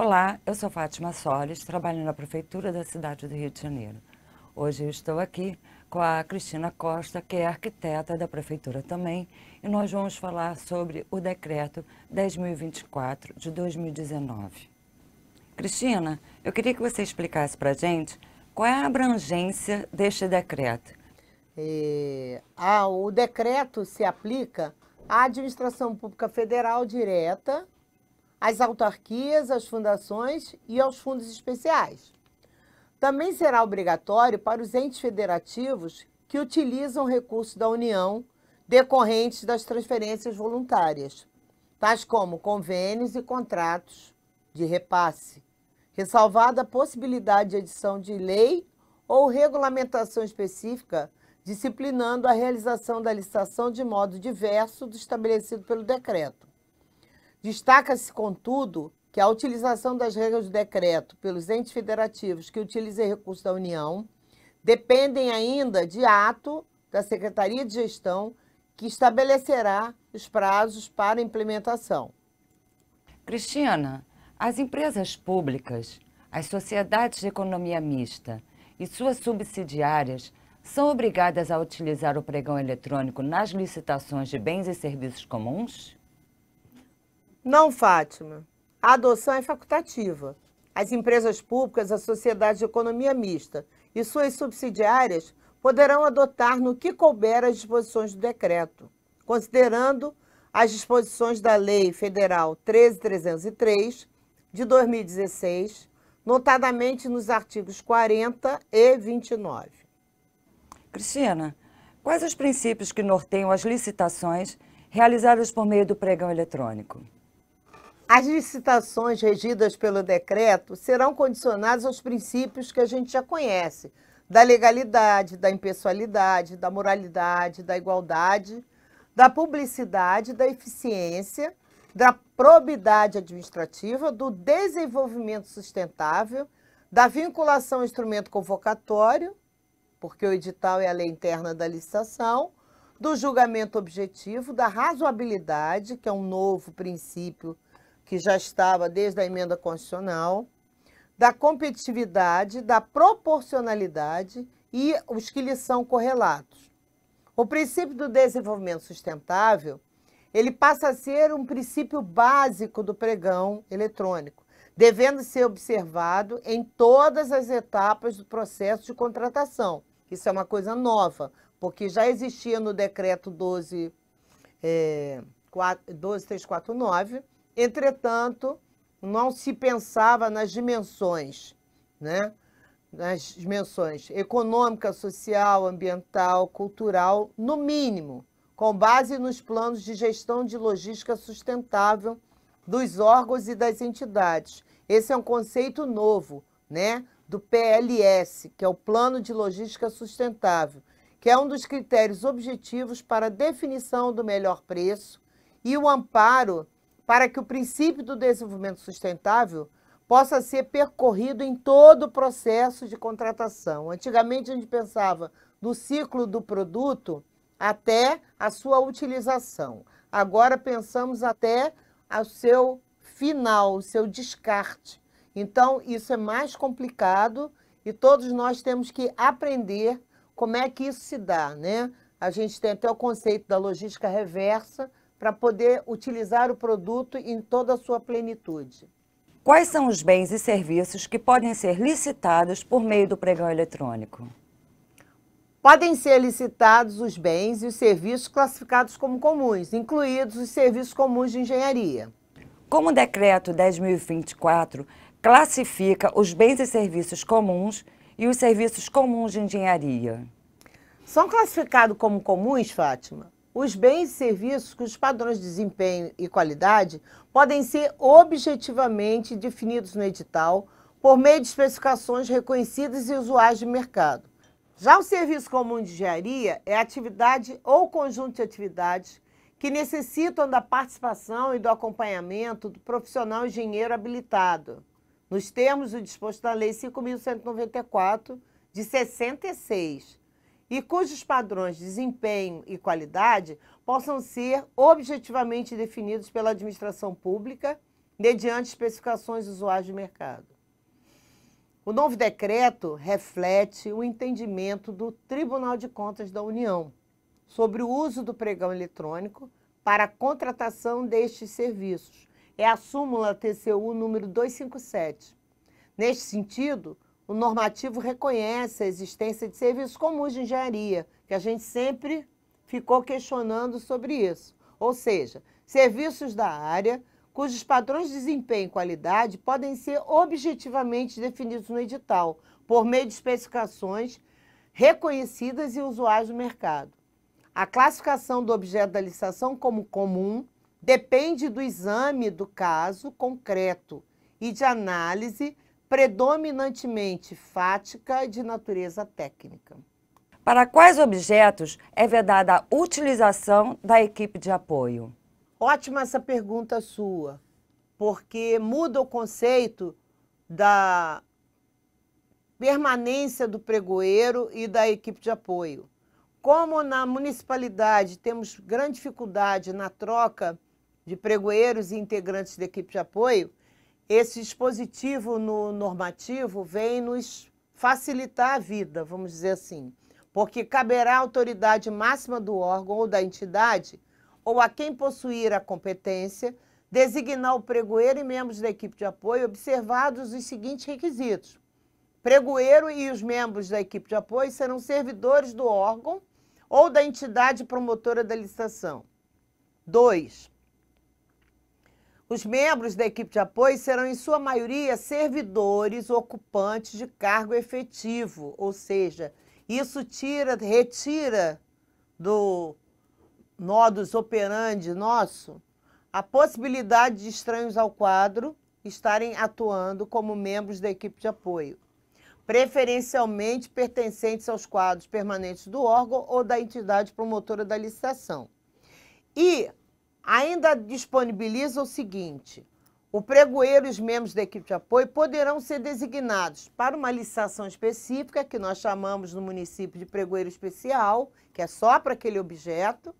Olá, eu sou Fátima Solis, trabalho na Prefeitura da cidade do Rio de Janeiro. Hoje eu estou aqui com a Cristina Costa, que é arquiteta da Prefeitura também, e nós vamos falar sobre o Decreto 10.024 de 2019. Cristina, eu queria que você explicasse para a gente qual é a abrangência deste decreto. O decreto se aplica à administração pública federal direta, às autarquias, às fundações e aos fundos especiais. Também será obrigatório para os entes federativos que utilizam recursos da União decorrentes das transferências voluntárias, tais como convênios e contratos de repasse, ressalvada a possibilidade de edição de lei ou regulamentação específica disciplinando a realização da licitação de modo diverso do estabelecido pelo decreto. Destaca-se, contudo, que a utilização das regras do decreto pelos entes federativos que utilizem recursos da União dependem ainda de ato da Secretaria de Gestão que estabelecerá os prazos para implementação. Cristina, as empresas públicas, as sociedades de economia mista e suas subsidiárias são obrigadas a utilizar o pregão eletrônico nas licitações de bens e serviços comuns? Não, Fátima. A adoção é facultativa. As empresas públicas, as sociedades de economia mista e suas subsidiárias poderão adotar no que couber as disposições do decreto, considerando as disposições da Lei Federal 13.303, de 2016, notadamente nos artigos 40 e 29. Cristina, quais os princípios que norteiam as licitações realizadas por meio do pregão eletrônico? As licitações regidas pelo decreto serão condicionadas aos princípios que a gente já conhece, da legalidade, da impessoalidade, da moralidade, da igualdade, da publicidade, da eficiência, da probidade administrativa, do desenvolvimento sustentável, da vinculação ao instrumento convocatório, porque o edital é a lei interna da licitação, do julgamento objetivo, da razoabilidade, que é um novo princípio que já estava desde a emenda constitucional, da competitividade, da proporcionalidade e os que lhes são correlatos. O princípio do desenvolvimento sustentável, ele passa a ser um princípio básico do pregão eletrônico, devendo ser observado em todas as etapas do processo de contratação. Isso é uma coisa nova, porque já existia no decreto 12.349, entretanto, não se pensava nas dimensões, né? Nas dimensões econômica, social, ambiental, cultural, no mínimo, com base nos planos de gestão de logística sustentável dos órgãos e das entidades. Esse é um conceito novo, né? Do PLS, que é o Plano de Logística Sustentável, que é um dos critérios objetivos para a definição do melhor preço e o amparo para que o princípio do desenvolvimento sustentável possa ser percorrido em todo o processo de contratação. Antigamente a gente pensava do ciclo do produto até a sua utilização. Agora pensamos até o seu final, o seu descarte. Então, isso é mais complicado e todos nós temos que aprender como é que isso se dá, né? A gente tem até o conceito da logística reversa para poder utilizar o produto em toda a sua plenitude. Quais são os bens e serviços que podem ser licitados por meio do pregão eletrônico? Podem ser licitados os bens e os serviços classificados como comuns, incluídos os serviços comuns de engenharia. Como o decreto 10.024 classifica os bens e serviços comuns e os serviços comuns de engenharia? São classificados como comuns, Fátima, os bens e serviços cujos padrões de desempenho e qualidade podem ser objetivamente definidos no edital por meio de especificações reconhecidas e usuais de mercado. Já o serviço comum de engenharia é atividade ou conjunto de atividades que necessitam da participação e do acompanhamento do profissional engenheiro habilitado, nos termos do disposto na Lei 5.194, de 66, e cujos padrões de desempenho e qualidade possam ser objetivamente definidos pela administração pública mediante especificações usuais de mercado. O novo decreto reflete o entendimento do Tribunal de Contas da União sobre o uso do pregão eletrônico para a contratação destes serviços. É a súmula TCU número 257. Neste sentido, o normativo reconhece a existência de serviços comuns de engenharia, que a gente sempre ficou questionando sobre isso. Ou seja, serviços da área cujos padrões de desempenho e qualidade podem ser objetivamente definidos no edital, por meio de especificações reconhecidas e usuais do mercado. A classificação do objeto da licitação como comum depende do exame do caso concreto e de análise predominantemente fática e de natureza técnica. Para quais objetos é vedada a utilização da equipe de apoio? Ótima essa pergunta sua, porque muda o conceito da permanência do pregoeiro e da equipe de apoio. Como na municipalidade temos grande dificuldade na troca de pregoeiros e integrantes da equipe de apoio, esse dispositivo no normativo vem nos facilitar a vida, vamos dizer assim, porque caberá à autoridade máxima do órgão ou da entidade, ou a quem possuir a competência, designar o pregoeiro e membros da equipe de apoio, observados os seguintes requisitos. Pregoeiro e os membros da equipe de apoio serão servidores do órgão ou da entidade promotora da licitação. 2. Os membros da equipe de apoio serão, em sua maioria, servidores ocupantes de cargo efetivo, ou seja, isso retira do modus operandi nosso a possibilidade de estranhos ao quadro estarem atuando como membros da equipe de apoio, preferencialmente pertencentes aos quadros permanentes do órgão ou da entidade promotora da licitação. E ainda disponibiliza o seguinte: o pregoeiro e os membros da equipe de apoio poderão ser designados para uma licitação específica, que nós chamamos no município de pregoeiro especial, que é só para aquele objeto,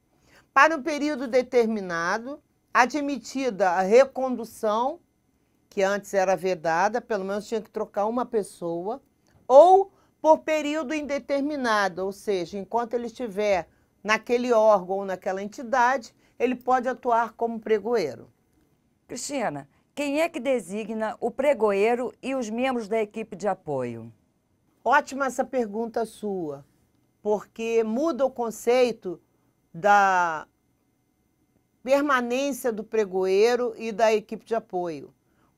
para um período determinado, admitida a recondução, que antes era vedada, pelo menos tinha que trocar uma pessoa, ou por período indeterminado, ou seja, enquanto ele estiver naquele órgão ou naquela entidade, ele pode atuar como pregoeiro. Cristina, quem é que designa o pregoeiro e os membros da equipe de apoio? Ótima essa pergunta sua, porque muda o conceito da permanência do pregoeiro e da equipe de apoio.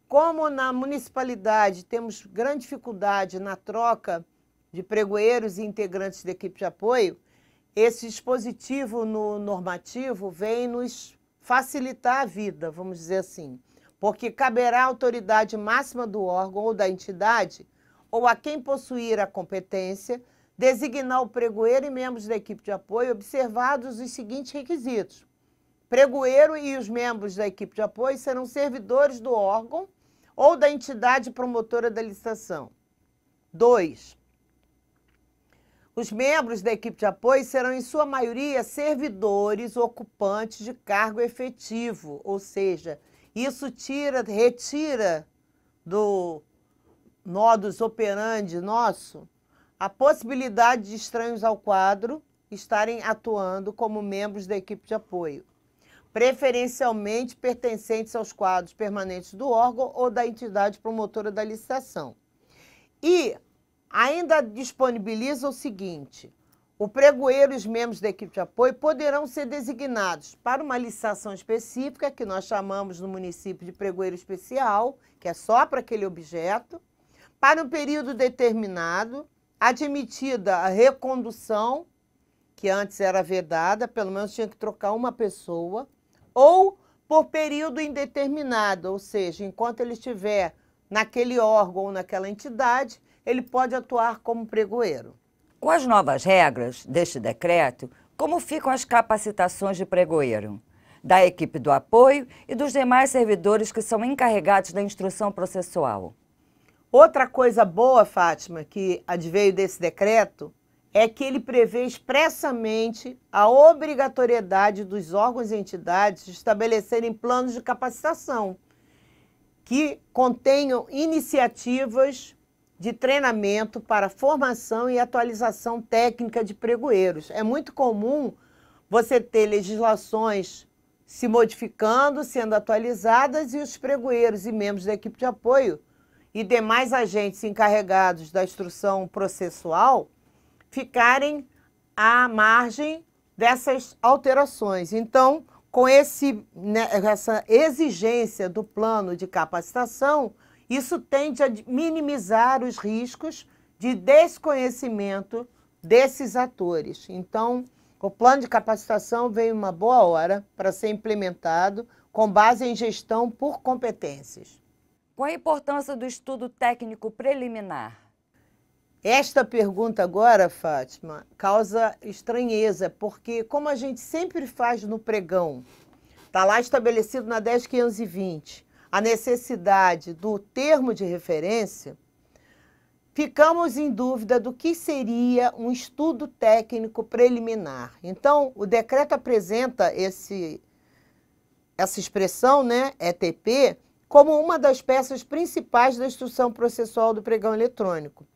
Como na municipalidade temos grande dificuldade na troca de pregoeiros e integrantes da equipe de apoio, esse dispositivo no normativo vem nos facilitar a vida, vamos dizer assim, porque caberá à autoridade máxima do órgão ou da entidade, ou a quem possuir a competência, designar o pregoeiro e membros da equipe de apoio, observados os seguintes requisitos. Pregoeiro e os membros da equipe de apoio serão servidores do órgão ou da entidade promotora da licitação. 2. Os membros da equipe de apoio serão, em sua maioria, servidores ocupantes de cargo efetivo, ou seja, isso retira do modus operandi nosso a possibilidade de estranhos ao quadro estarem atuando como membros da equipe de apoio, preferencialmente pertencentes aos quadros permanentes do órgão ou da entidade promotora da licitação. E ainda disponibiliza o seguinte: o pregoeiro e os membros da equipe de apoio poderão ser designados para uma licitação específica, que nós chamamos no município de pregoeiro especial, que é só para aquele objeto, para um período determinado, admitida a recondução, que antes era vedada, pelo menos tinha que trocar uma pessoa, ou por período indeterminado, ou seja, enquanto ele estiver naquele órgão ou naquela entidade, ele pode atuar como pregoeiro. Com as novas regras deste decreto, como ficam as capacitações de pregoeiro, da equipe do apoio e dos demais servidores que são encarregados da instrução processual? Outra coisa boa, Fátima, que adveio desse decreto, é que ele prevê expressamente a obrigatoriedade dos órgãos e entidades de estabelecerem planos de capacitação. que contenham iniciativas de treinamento para formação e atualização técnica de pregoeiros. É muito comum você ter legislações se modificando, sendo atualizadas, e os pregoeiros e membros da equipe de apoio e demais agentes encarregados da instrução processual ficarem à margem dessas alterações. Então, com essa exigência do plano de capacitação, isso tende a minimizar os riscos de desconhecimento desses atores. Então, o plano de capacitação veio uma boa hora para ser implementado com base em gestão por competências. Qual a importância do estudo técnico preliminar? Esta pergunta agora, Fátima, causa estranheza, porque como a gente sempre faz no pregão, está lá estabelecido na 10.520, a necessidade do termo de referência, ficamos em dúvida do que seria um estudo técnico preliminar. Então, o decreto apresenta essa expressão, né, ETP, como uma das peças principais da instrução processual do pregão eletrônico.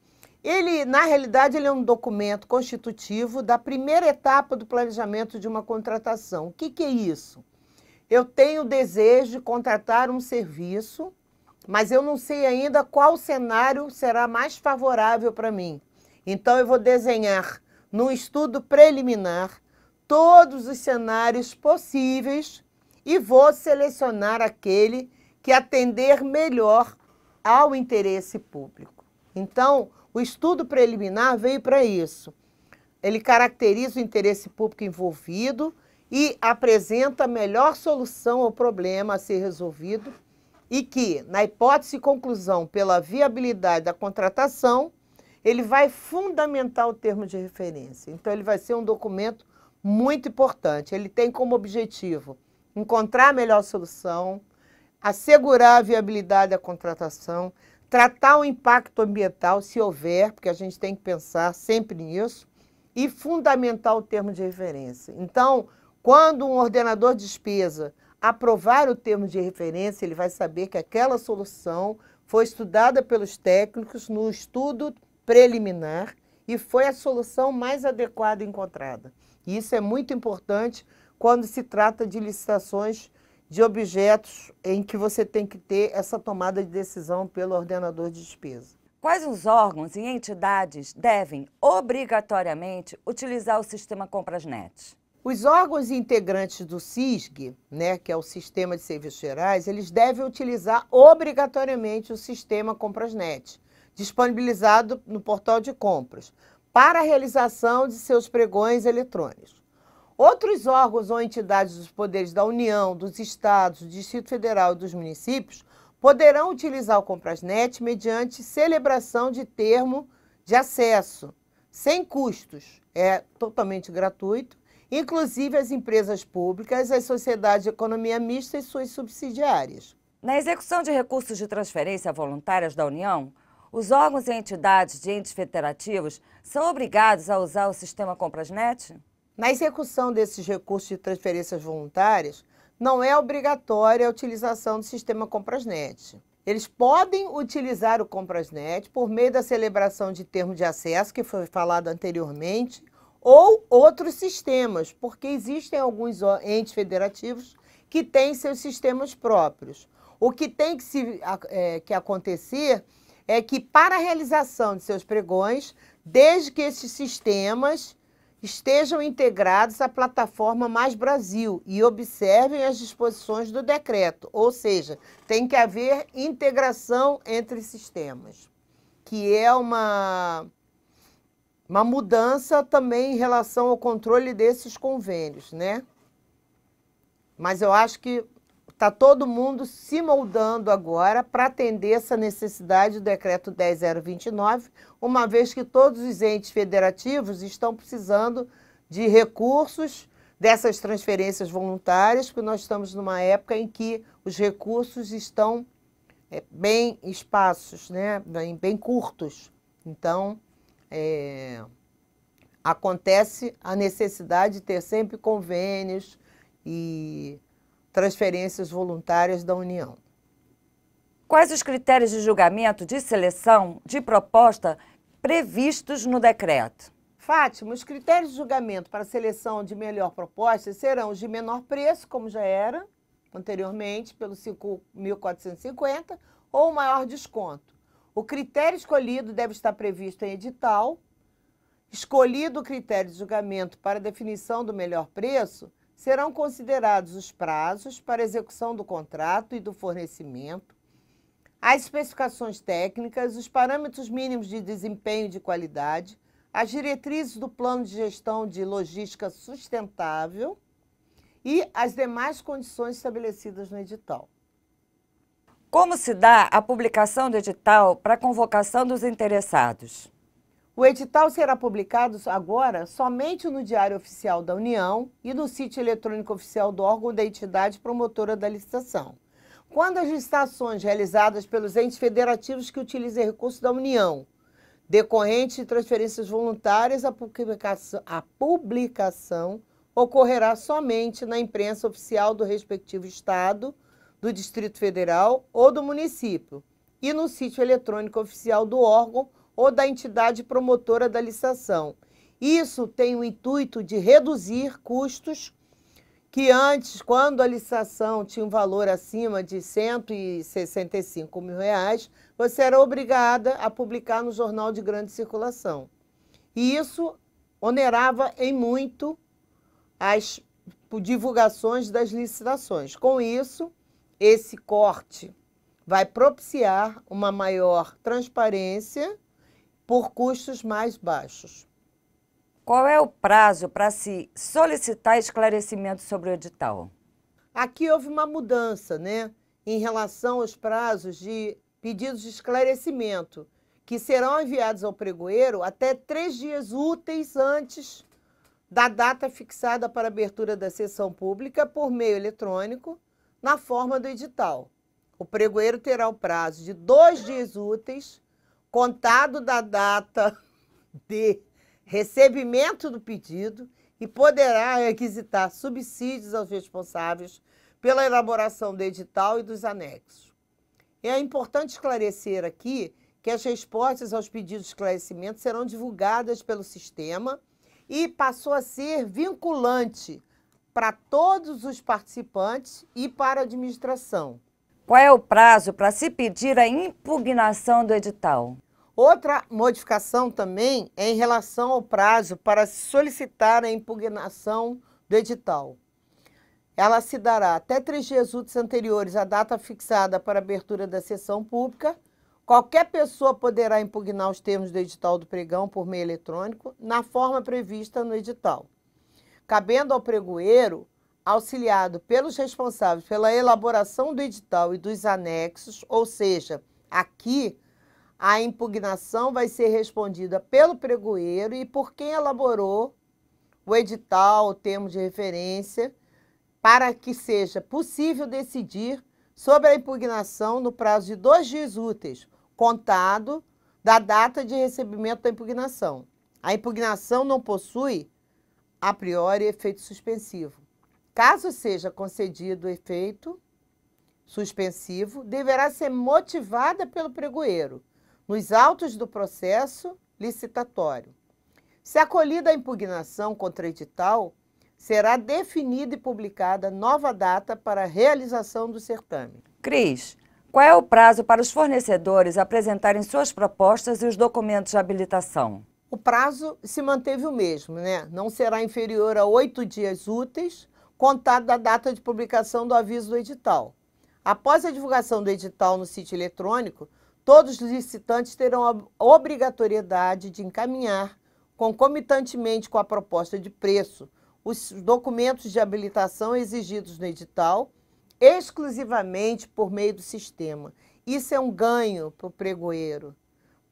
Ele, na realidade, ele é um documento constitutivo da primeira etapa do planejamento de uma contratação. O que é isso? Eu tenho o desejo de contratar um serviço, mas eu não sei ainda qual cenário será mais favorável para mim. Então, eu vou desenhar, num estudo preliminar, todos os cenários possíveis e vou selecionar aquele que atender melhor ao interesse público. Então, o estudo preliminar veio para isso. Ele caracteriza o interesse público envolvido e apresenta a melhor solução ao problema a ser resolvido e que, na hipótese de conclusão pela viabilidade da contratação, ele vai fundamentar o termo de referência. Então, ele vai ser um documento muito importante. Ele tem como objetivo encontrar a melhor solução, assegurar a viabilidade da contratação, tratar o impacto ambiental, se houver, porque a gente tem que pensar sempre nisso, e fundamentar o termo de referência. Então, quando um ordenador de despesa aprovar o termo de referência, ele vai saber que aquela solução foi estudada pelos técnicos no estudo preliminar e foi a solução mais adequada encontrada. E isso é muito importante quando se trata de licitações de objetos em que você tem que ter essa tomada de decisão pelo ordenador de despesa. Quais os órgãos e entidades devem, obrigatoriamente, utilizar o sistema Comprasnet? Os órgãos integrantes do SISG, né, que é o Sistema de Serviços Gerais, eles devem utilizar obrigatoriamente o sistema Comprasnet, disponibilizado no portal de compras, para a realização de seus pregões eletrônicos. Outros órgãos ou entidades dos poderes da União, dos Estados, do Distrito Federal e dos municípios poderão utilizar o Comprasnet mediante celebração de termo de acesso, sem custos, é totalmente gratuito, inclusive as empresas públicas, as sociedades de economia mista e suas subsidiárias. Na execução de recursos de transferência voluntárias da União, os órgãos e entidades de entes federativos são obrigados a usar o sistema Comprasnet? Na execução desses recursos de transferências voluntárias, não é obrigatória a utilização do sistema Comprasnet. Eles podem utilizar o Comprasnet por meio da celebração de termo de acesso, que foi falado anteriormente, ou outros sistemas, porque existem alguns entes federativos que têm seus sistemas próprios. O que tem que acontecer é que, para a realização de seus pregões, desde que esses sistemas estejam integrados à plataforma Mais Brasil e observem as disposições do decreto, ou seja, tem que haver integração entre sistemas, que é uma mudança também em relação ao controle desses convênios, né? Mas eu acho que está todo mundo se moldando agora para atender essa necessidade do decreto 10.029, uma vez que todos os entes federativos estão precisando de recursos dessas transferências voluntárias, porque nós estamos numa época em que os recursos estão bem escassos, né? Bem curtos. Então, acontece a necessidade de ter sempre convênios e transferências voluntárias da União. Quais os critérios de julgamento de seleção de proposta previstos no decreto? Fátima, os critérios de julgamento para a seleção de melhor proposta serão os de menor preço, como já era anteriormente, pelo 5.450, ou maior desconto. O critério escolhido deve estar previsto em edital. Escolhido o critério de julgamento para definição do melhor preço, serão considerados os prazos para execução do contrato e do fornecimento, as especificações técnicas, os parâmetros mínimos de desempenho e de qualidade, as diretrizes do plano de gestão de logística sustentável e as demais condições estabelecidas no edital. Como se dá a publicação do edital para a convocação dos interessados? O edital será publicado agora somente no Diário Oficial da União e no sítio eletrônico oficial do órgão da entidade promotora da licitação. Quando as licitações realizadas pelos entes federativos que utilizem recursos da União, decorrente de transferências voluntárias, a publicação ocorrerá somente na imprensa oficial do respectivo estado, do Distrito Federal ou do município, e no sítio eletrônico oficial do órgão ou da entidade promotora da licitação. Isso tem o intuito de reduzir custos que antes, quando a licitação tinha um valor acima de R$ 165 mil, você era obrigada a publicar no jornal de grande circulação. E isso onerava em muito as divulgações das licitações. Com isso, esse corte vai propiciar uma maior transparência por custos mais baixos. Qual é o prazo para se solicitar esclarecimento sobre o edital? Aqui houve uma mudança, né, em relação aos prazos de pedidos de esclarecimento, que serão enviados ao pregoeiro até 3 dias úteis antes da data fixada para abertura da sessão pública por meio eletrônico, na forma do edital. O pregoeiro terá o prazo de 2 dias úteis, contado da data de recebimento do pedido, e poderá requisitar subsídios aos responsáveis pela elaboração do edital e dos anexos. É importante esclarecer aqui que as respostas aos pedidos de esclarecimento serão divulgadas pelo sistema e passou a ser vinculante para todos os participantes e para a administração. Qual é o prazo para se pedir a impugnação do edital? Outra modificação também é em relação ao prazo para solicitar a impugnação do edital. Ela se dará até 3 dias úteis anteriores à data fixada para abertura da sessão pública. Qualquer pessoa poderá impugnar os termos do edital do pregão por meio eletrônico, na forma prevista no edital, cabendo ao pregoeiro, auxiliado pelos responsáveis pela elaboração do edital e dos anexos, ou seja, aqui a impugnação vai ser respondida pelo pregoeiro e por quem elaborou o edital, o termo de referência, para que seja possível decidir sobre a impugnação no prazo de 2 dias úteis, contado da data de recebimento da impugnação. A impugnação não possui, a priori, efeito suspensivo. Caso seja concedido o efeito suspensivo, deverá ser motivada pelo pregoeiro nos autos do processo licitatório. Se acolhida a impugnação contra o edital, será definida e publicada nova data para a realização do certame. Cris, qual é o prazo para os fornecedores apresentarem suas propostas e os documentos de habilitação? O prazo se manteve o mesmo, né? Não será inferior a 8 dias úteis, contado da data de publicação do aviso do edital. Após a divulgação do edital no sítio eletrônico, todos os licitantes terão a obrigatoriedade de encaminhar, concomitantemente com a proposta de preço, os documentos de habilitação exigidos no edital, exclusivamente por meio do sistema. Isso é um ganho para o pregoeiro,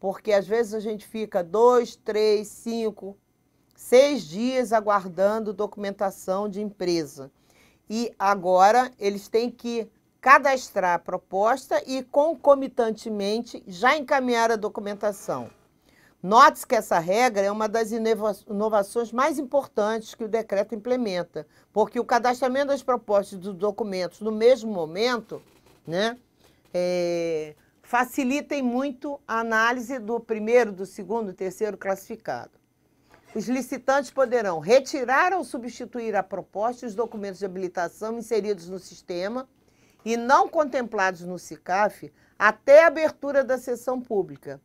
porque às vezes a gente fica 2, 3, 5, 6 dias aguardando documentação de empresa. E agora eles têm que cadastrar a proposta e, concomitantemente, já encaminhar a documentação. Note-se que essa regra é uma das inovações mais importantes que o decreto implementa, porque o cadastramento das propostas dos documentos no mesmo momento, né, facilitem muito a análise do primeiro, do segundo, terceiro classificado. Os licitantes poderão retirar ou substituir a proposta e os documentos de habilitação inseridos no sistema e não contemplados no SICAF até a abertura da sessão pública.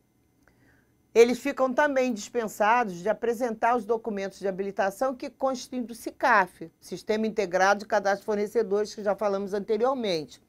Eles ficam também dispensados de apresentar os documentos de habilitação que constituem do SICAF, Sistema Integrado de Cadastro de Fornecedores, que já falamos anteriormente,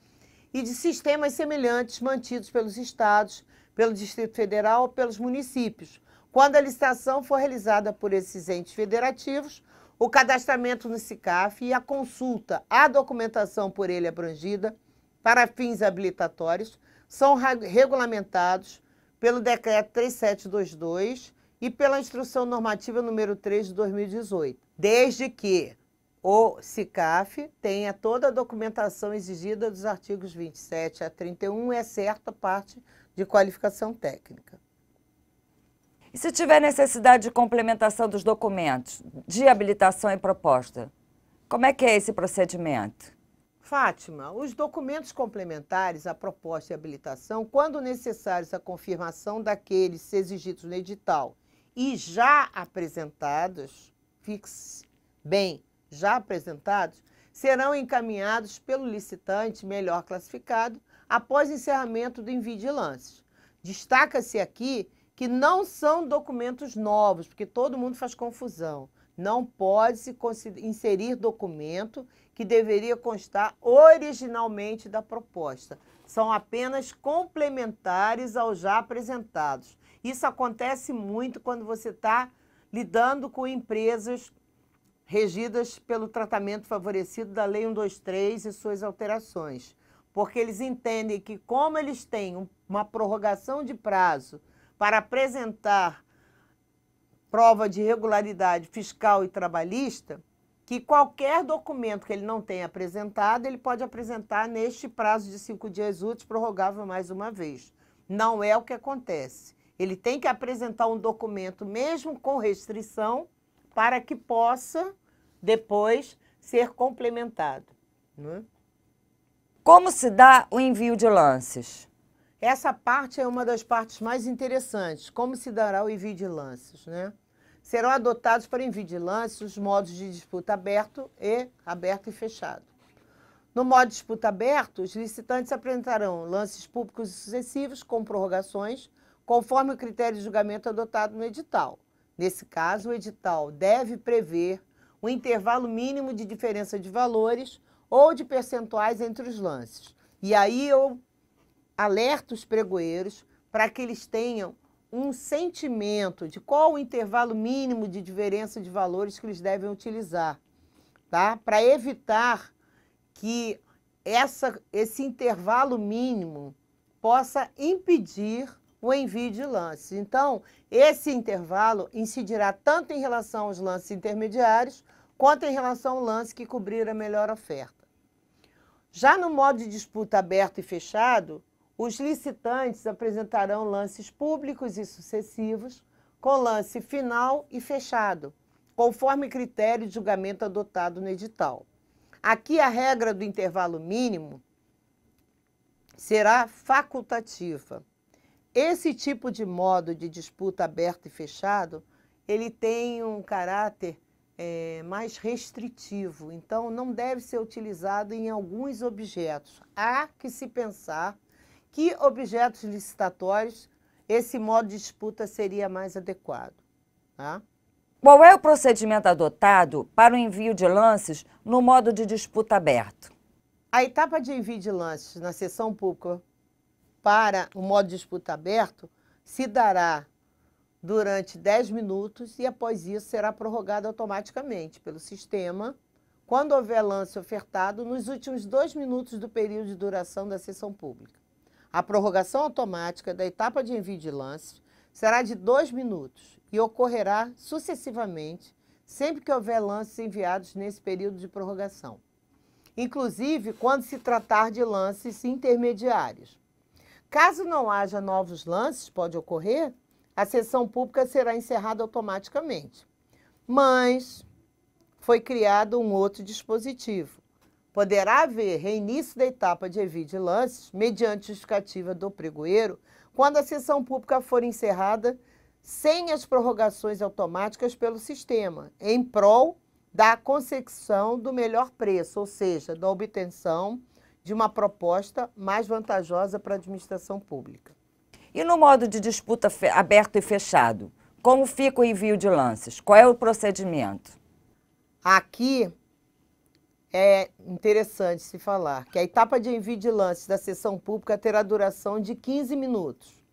e de sistemas semelhantes mantidos pelos estados, pelo Distrito Federal ou pelos municípios. Quando a licitação for realizada por esses entes federativos, o cadastramento no SICAF e a consulta à documentação por ele abrangida para fins habilitatórios são regulamentados pelo Decreto 3722 e pela Instrução Normativa número 3 de 2018, desde que o SICAF tenha toda a documentação exigida dos artigos 27 a 31, exceto a parte de qualificação técnica. E se tiver necessidade de complementação dos documentos de habilitação e proposta, como é que é esse procedimento? Fátima, os documentos complementares à proposta e habilitação, quando necessários à confirmação daqueles exigidos no edital e já apresentados, fixe bem, já apresentados, serão encaminhados pelo licitante melhor classificado após encerramento do envio de lances. Destaca-se aqui que não são documentos novos, porque todo mundo faz confusão. Não pode-se inserir documento que deveria constar originalmente da proposta. São apenas complementares aos já apresentados. Isso acontece muito quando você está lidando com empresas regidas pelo tratamento favorecido da Lei 123 e suas alterações. Porque eles entendem que, como eles têm uma prorrogação de prazo para apresentar prova de regularidade fiscal e trabalhista, que qualquer documento que ele não tenha apresentado, ele pode apresentar neste prazo de 5 dias úteis, prorrogável mais uma vez. Não é o que acontece. Ele tem que apresentar um documento, mesmo com restrição, para que possa, depois, ser complementado. Né? Como se dá o envio de lances? Essa parte é uma das partes mais interessantes. Como se dará o envio de lances, né? Serão adotados para envio de lances os modos de disputa aberto e fechado. No modo de disputa aberto, os licitantes apresentarão lances públicos sucessivos com prorrogações, conforme o critério de julgamento adotado no edital. Nesse caso, o edital deve prever um intervalo mínimo de diferença de valores ou de percentuais entre os lances. E aí eu alerto os pregoeiros para que eles tenham um sentimento de qual o intervalo mínimo de diferença de valores que eles devem utilizar, tá? Para evitar que esse intervalo mínimo possa impedir o envio de lances. Então, esse intervalo incidirá tanto em relação aos lances intermediários, quanto em relação ao lance que cobrir a melhor oferta. Já no modo de disputa aberto e fechado, os licitantes apresentarão lances públicos e sucessivos, com lance final e fechado, conforme critério de julgamento adotado no edital. Aqui a regra do intervalo mínimo será facultativa. Esse tipo de modo de disputa aberto e fechado, ele tem um caráter mais restritivo, então não deve ser utilizado em alguns objetos. Há que se pensar que objetos licitatórios esse modo de disputa seria mais adequado. Tá? Qual é o procedimento adotado para o envio de lances no modo de disputa aberto? A etapa de envio de lances na sessão pública para o modo de disputa aberto se dará durante 10 minutos e após isso será prorrogada automaticamente pelo sistema quando houver lance ofertado nos últimos 2 minutos do período de duração da sessão pública. A prorrogação automática da etapa de envio de lances será de 2 minutos e ocorrerá sucessivamente sempre que houver lances enviados nesse período de prorrogação, inclusive quando se tratar de lances intermediários. Caso não haja novos lances, pode ocorrer, a sessão pública será encerrada automaticamente. Mas foi criado um outro dispositivo. poderá haver reinício da etapa de envio de lances, mediante justificativa do pregoeiro, quando a sessão pública for encerrada sem as prorrogações automáticas pelo sistema, em prol da consecução do melhor preço, ou seja, da obtenção de uma proposta mais vantajosa para a administração pública. E no modo de disputa aberto e fechado, como fica o envio de lances? Qual é o procedimento? Aqui é interessante se falar que a etapa de envio de lances da sessão pública terá duração de 15 minutos.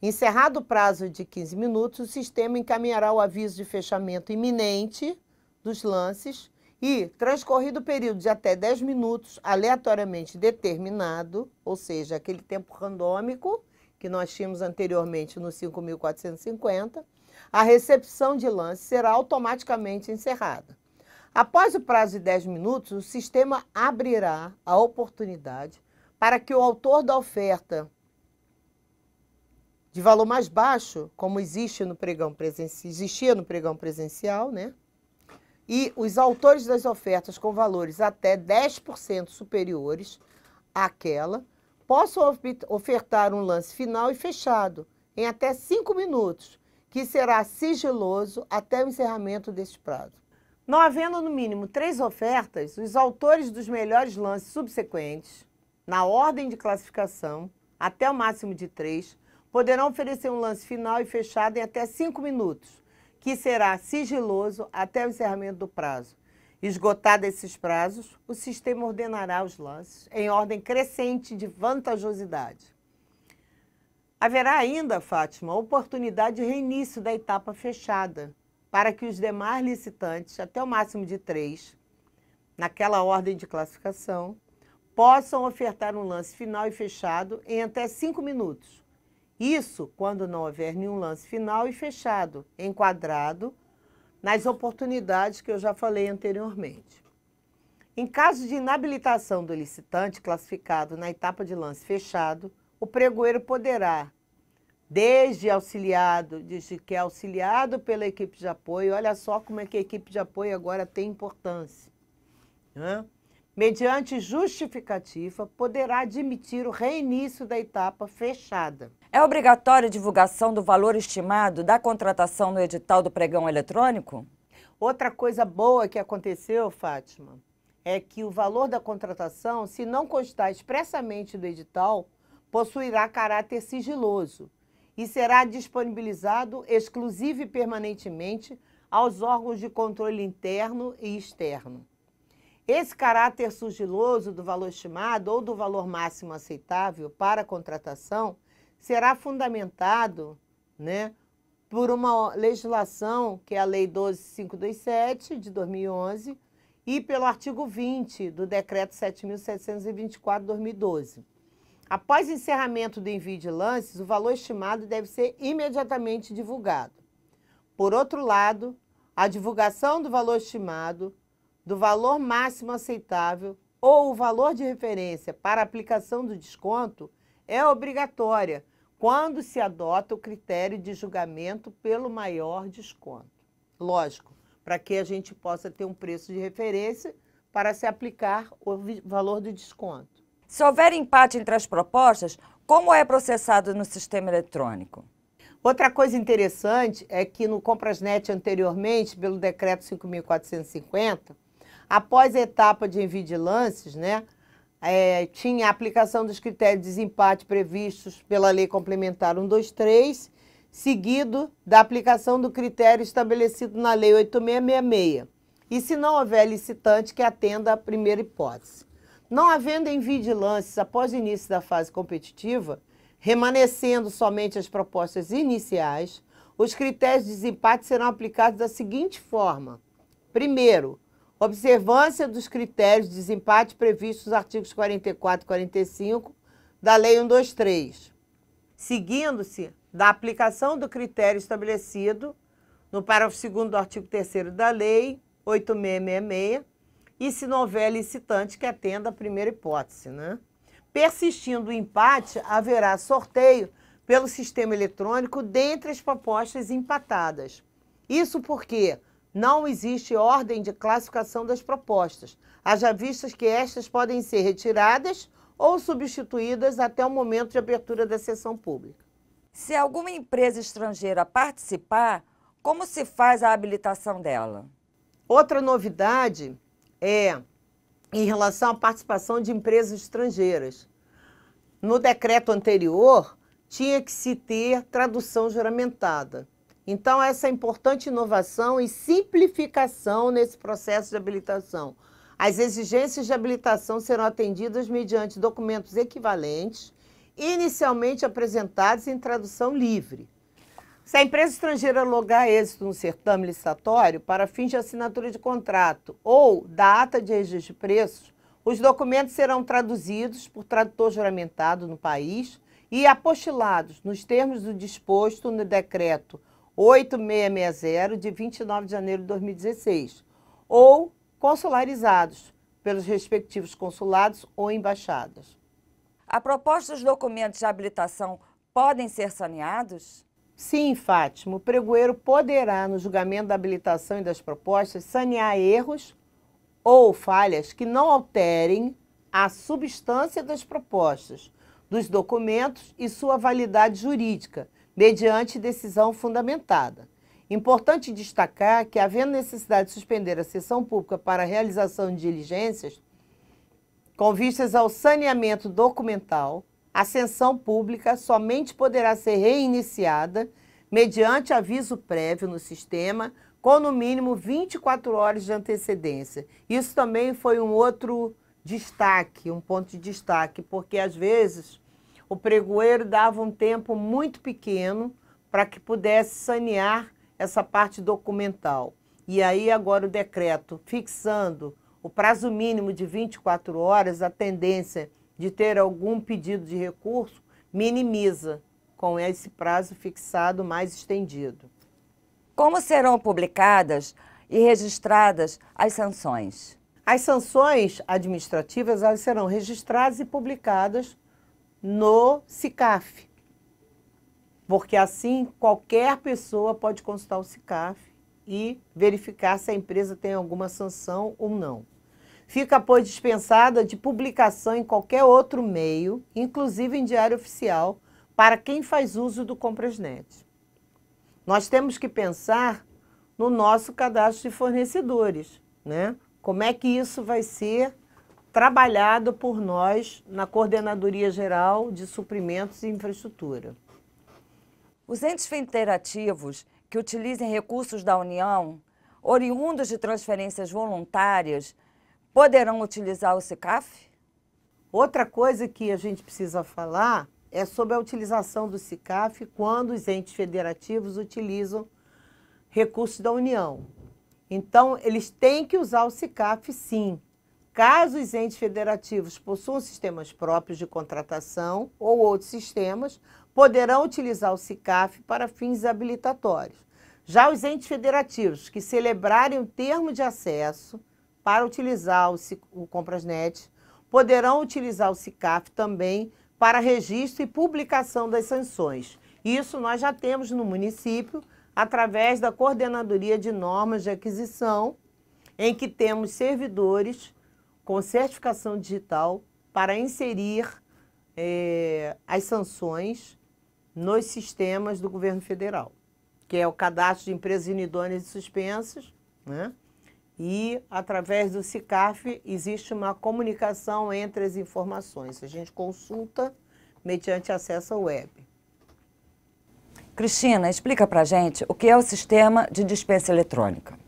Encerrado o prazo de 15 minutos, o sistema encaminhará o aviso de fechamento iminente dos lances e, transcorrido o período de até 10 minutos, aleatoriamente determinado, ou seja, aquele tempo randômico que nós tínhamos anteriormente no 5.450, a recepção de lance será automaticamente encerrada. Após o prazo de 10 minutos, o sistema abrirá a oportunidade para que o autor da oferta de valor mais baixo, como existia no pregão presencial, né? E os autores das ofertas com valores até 10% superiores àquela, possam ofertar um lance final e fechado em até 5 minutos, que será sigiloso até o encerramento deste prazo. Não havendo no mínimo 3 ofertas, os autores dos melhores lances subsequentes, na ordem de classificação, até o máximo de 3, poderão oferecer um lance final e fechado em até 5 minutos, que será sigiloso até o encerramento do prazo. Esgotados esses prazos, o sistema ordenará os lances em ordem crescente de vantajosidade. Haverá ainda, Fátima, oportunidade de reinício da etapa fechada, para que os demais licitantes, até o máximo de 3, naquela ordem de classificação, possam ofertar um lance final e fechado em até 5 minutos. Isso quando não houver nenhum lance final e fechado, enquadrado nas oportunidades que eu já falei anteriormente. Em caso de inabilitação do licitante classificado na etapa de lance fechado, o pregoeiro poderá, desde que é auxiliado pela equipe de apoio, olha só como é que a equipe de apoio agora tem importância, né? Mediante justificativa, poderá admitir o reinício da etapa fechada. É obrigatória a divulgação do valor estimado da contratação no edital do pregão eletrônico? Outra coisa boa que aconteceu, Fátima, é que o valor da contratação, se não constar expressamente do edital, possuirá caráter sigiloso e será disponibilizado exclusivo e permanentemente aos órgãos de controle interno e externo. Esse caráter sigiloso do valor estimado ou do valor máximo aceitável para a contratação será fundamentado, né, por uma legislação, que é a Lei 12.527, de 2011, e pelo artigo 20 do Decreto 7.724, de 2012. Após encerramento do envio de lances, o valor estimado deve ser imediatamente divulgado. Por outro lado, a divulgação do valor estimado, do valor máximo aceitável ou o valor de referência para aplicação do desconto é obrigatória quando se adota o critério de julgamento pelo maior desconto. Lógico, para que a gente possa ter um preço de referência para se aplicar o valor do desconto. Se houver empate entre as propostas, como é processado no sistema eletrônico? Outra coisa interessante é que no Comprasnet anteriormente, pelo Decreto 5.450, após a etapa de envio de lances, né, tinha a aplicação dos critérios de desempate previstos pela Lei Complementar 123, seguido da aplicação do critério estabelecido na Lei 8.666. E se não houver licitante que atenda à primeira hipótese. Não havendo envio de lances após o início da fase competitiva, remanescendo somente as propostas iniciais, os critérios de desempate serão aplicados da seguinte forma. Primeiro, observância dos critérios de desempate previstos nos artigos 44 e 45 da Lei 123, seguindo-se da aplicação do critério estabelecido no parágrafo 2º do artigo 3º da Lei 8.666, e se não houver licitante que atenda a primeira hipótese, né? Persistindo o empate, haverá sorteio pelo sistema eletrônico dentre as propostas empatadas. Isso porque, não existe ordem de classificação das propostas, haja vistas que estas podem ser retiradas ou substituídas até o momento de abertura da sessão pública. Se alguma empresa estrangeira participar, como se faz a habilitação dela? Outra novidade é em relação à participação de empresas estrangeiras. No decreto anterior, tinha que se ter tradução juramentada. Então, essa importante inovação e simplificação nesse processo de habilitação. As exigências de habilitação serão atendidas mediante documentos equivalentes, inicialmente apresentados em tradução livre. Se a empresa estrangeira alogar êxito no certame licitatório para fins de assinatura de contrato ou da ata de registro de preços, os documentos serão traduzidos por tradutor juramentado no país e apostilados nos termos do disposto no decreto 8660, de 29 de janeiro de 2016, ou consularizados pelos respectivos consulados ou embaixadas. A proposta dos documentos de habilitação podem ser saneados? Sim, Fátima, o pregoeiro poderá, no julgamento da habilitação e das propostas, sanear erros ou falhas que não alterem a substância das propostas, dos documentos e sua validade jurídica, mediante decisão fundamentada. Importante destacar que, havendo necessidade de suspender a sessão pública para a realização de diligências, com vistas ao saneamento documental, a sessão pública somente poderá ser reiniciada mediante aviso prévio no sistema, com no mínimo 24 horas de antecedência. Isso também foi um outro destaque, um ponto de destaque, porque às vezes o pregoeiro dava um tempo muito pequeno para que pudesse sanear essa parte documental. E aí agora o decreto fixando o prazo mínimo de 24 horas, a tendência de ter algum pedido de recurso minimiza com esse prazo fixado mais estendido. Como serão publicadas e registradas as sanções? As sanções administrativas elas serão registradas e publicadas no SICAF, porque assim qualquer pessoa pode consultar o SICAF e verificar se a empresa tem alguma sanção ou não. Fica, pois, dispensada de publicação em qualquer outro meio, inclusive em diário oficial, para quem faz uso do Comprasnet. Nós temos que pensar no nosso cadastro de fornecedores, né? Como é que isso vai ser trabalhado por nós na Coordenadoria Geral de Suprimentos e Infraestrutura. Os entes federativos que utilizem recursos da União, oriundos de transferências voluntárias, poderão utilizar o SICAF? Outra coisa que a gente precisa falar é sobre a utilização do SICAF quando os entes federativos utilizam recursos da União. Então, eles têm que usar o SICAF, sim. Caso os entes federativos possuam sistemas próprios de contratação ou outros sistemas, poderão utilizar o SICAF para fins habilitatórios. Já os entes federativos que celebrarem o termo de acesso para utilizar o Comprasnet, poderão utilizar o SICAF também para registro e publicação das sanções. Isso nós já temos no município, através da Coordenadoria de Normas de Aquisição, em que temos servidores com certificação digital para inserir as sanções nos sistemas do governo federal, que é o cadastro de empresas inidôneas e suspensas, né? E, através do SICAF, existe uma comunicação entre as informações. A gente consulta mediante acesso à web. Cristina, explica para a gente o que é o sistema de dispensa eletrônica.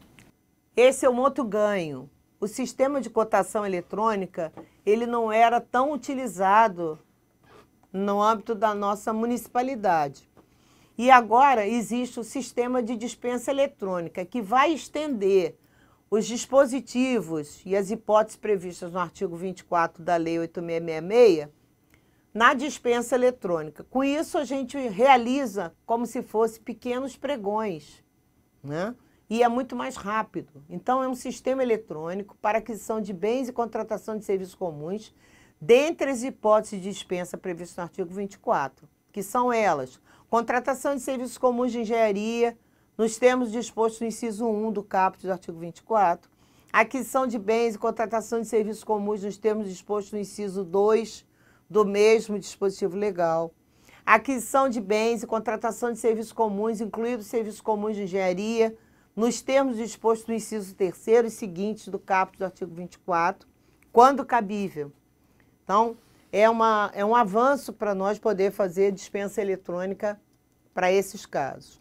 Esse é um outro ganho. O sistema de cotação eletrônica, ele não era tão utilizado no âmbito da nossa municipalidade. E agora existe o sistema de dispensa eletrônica, que vai estender os dispositivos e as hipóteses previstas no artigo 24 da Lei 8666 na dispensa eletrônica. Com isso, a gente realiza como se fosse pequenos pregões, né? E é muito mais rápido. Então, é um sistema eletrônico para aquisição de bens e contratação de serviços comuns, dentre as hipóteses de dispensa previstas no artigo 24, que são elas: contratação de serviços comuns de engenharia, nos termos dispostos no inciso 1 do caput do artigo 24, aquisição de bens e contratação de serviços comuns nos termos dispostos no inciso 2 do mesmo dispositivo legal, aquisição de bens e contratação de serviços comuns, incluídos serviços comuns de engenharia, nos termos dispostos no inciso 3º e seguintes do caput do artigo 24, quando cabível. Então, é um avanço para nós poder fazer dispensa eletrônica para esses casos.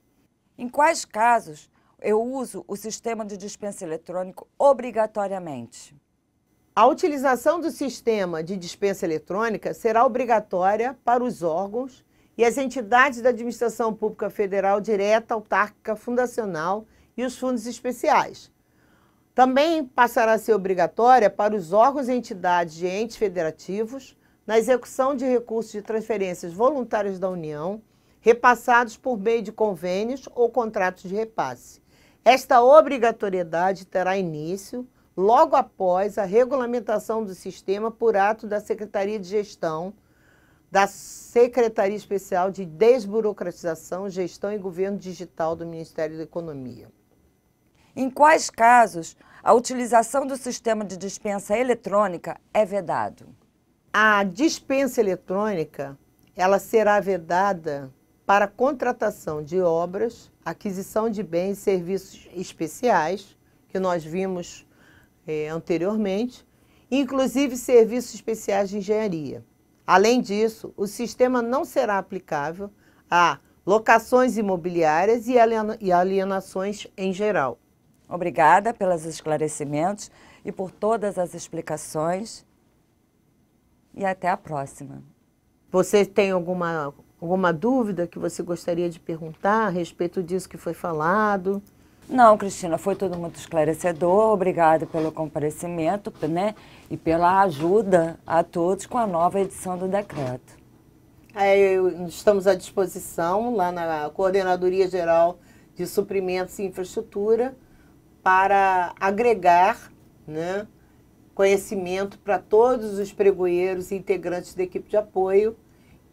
Em quais casos eu uso o sistema de dispensa eletrônico obrigatoriamente? A utilização do sistema de dispensa eletrônica será obrigatória para os órgãos e as entidades da administração pública federal direta, autárquica, fundacional e os fundos especiais. Também passará a ser obrigatória para os órgãos e entidades de entes federativos na execução de recursos de transferências voluntárias da União, repassados por meio de convênios ou contratos de repasse. Esta obrigatoriedade terá início logo após a regulamentação do sistema por ato da Secretaria de Gestão, da Secretaria Especial de Desburocratização, Gestão e Governo Digital do Ministério da Economia. Em quais casos a utilização do sistema de dispensa eletrônica é vedado? A dispensa eletrônica, ela será vedada para contratação de obras, aquisição de bens e serviços especiais, que nós vimos anteriormente, inclusive serviços especiais de engenharia. Além disso, o sistema não será aplicável a locações imobiliárias e alienações em geral. Obrigada pelos esclarecimentos e por todas as explicações. E até a próxima. Você tem alguma dúvida que você gostaria de perguntar a respeito disso que foi falado? Não, Cristina, foi tudo muito esclarecedor. Obrigada pelo comparecimento, né? E pela ajuda a todos com a nova edição do decreto. Estamos à disposição lá na Coordenadoria Geral de Suprimentos e Infraestrutura para agregar, né, conhecimento para todos os pregoeiros e integrantes da equipe de apoio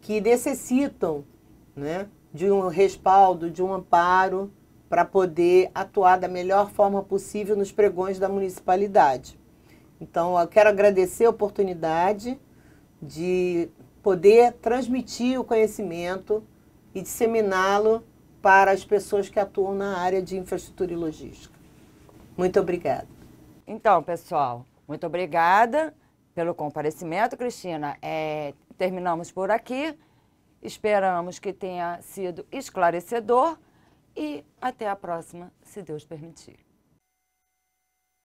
que necessitam, né, de um respaldo, de um amparo para poder atuar da melhor forma possível nos pregões da municipalidade. Então, eu quero agradecer a oportunidade de poder transmitir o conhecimento e disseminá-lo para as pessoas que atuam na área de infraestrutura e logística. Muito obrigada. Então, pessoal, muito obrigada pelo comparecimento, Cristina. Terminamos por aqui. Esperamos que tenha sido esclarecedor e até a próxima, se Deus permitir.